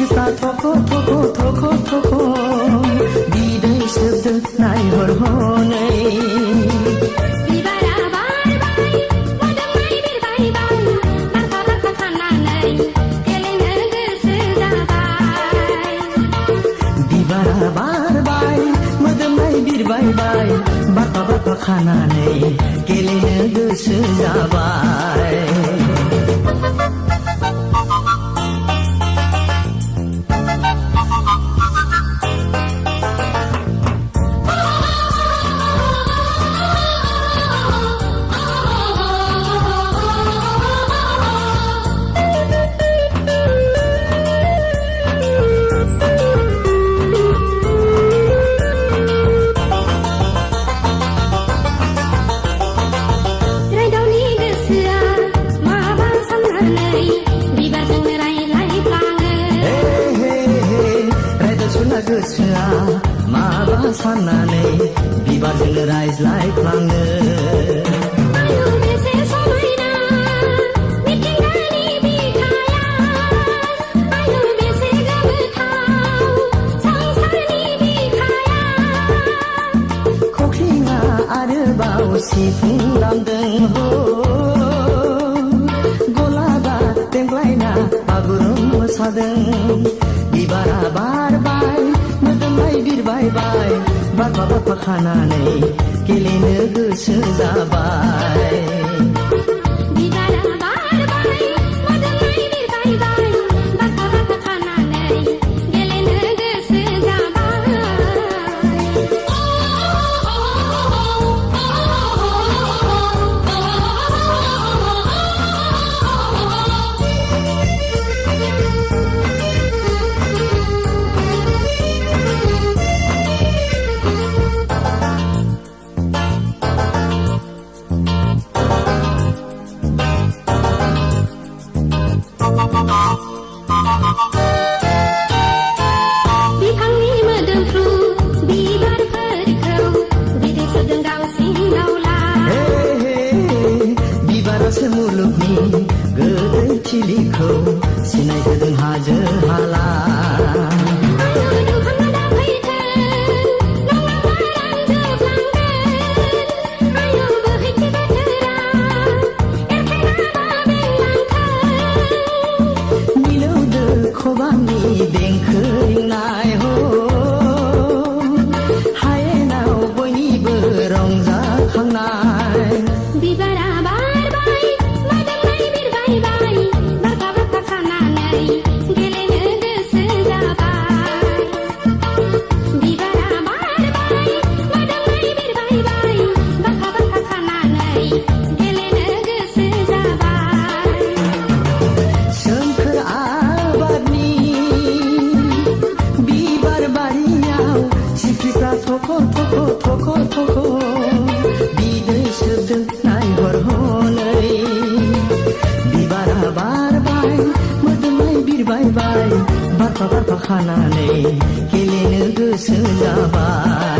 सिख्रिफ्रा थख' थख' थख' थख' बिदै सोबदों नायहर हनै बिबारा बारबाय मोदोमनाय बिरबाय बार बारफा बारफा खानानै गेलेनो गोसो जाबाय बिबारा बारबाय मोदोमनाय बिरबाय बाय बारफा बारफा खानानै गेलेनो गोसो जाबाय गोसोआ माबा साननानै बिबारजों रायज्लायफ्लाङो आयु बेसे समायना मिथिंगानि बिखाया आयु बेसे गोमोथाव संसारनि बिखाया खख्लिङा आरोबाव सिफुं दामदों हो गलाबा देंग्लायना बागुरुम मोसादों बिबारा बारबाय मोदोमनाय बिरबाय बाय बारफा बारफा खानानै गेलेनो गोसो जाबाय बिबारा बारबाय मोदोमनाय बिरबाय बाय बारफा बारफा खानानै गेलेनो गोसो जाबाय बिफांनि मोदोमफ्रु बिबारफोरखौ बिदै सोबदों दाउसिन दाउला बिबारासो मुलुगनि गोदै थिलिखौ सिनायहोदों हाजो हाला खबामनि देंखो रिंनाय हो हायेनाव बयनिबो रंजाखांनाय बिबारा बारबाय मोदोमनाय बिरबाय बाय बारफा बारफा खानानै गेलेनो गोसो जाबाय बिबारा बारबाय मोदोमनाय बिरबाय बाय बारफा बारफा खानानै गेलेनो गोसो जाबाय सोमखोर आबादनि बिबार बारियाव सिख्रिफ्रा थख' थख' थख' थख' बिदै सोबदों नायहर हनै बिबारा बारबाय मोदोमनाय बिरबाय बाय बारफा बारफा खानानै गेलेनो गोसो जाबाय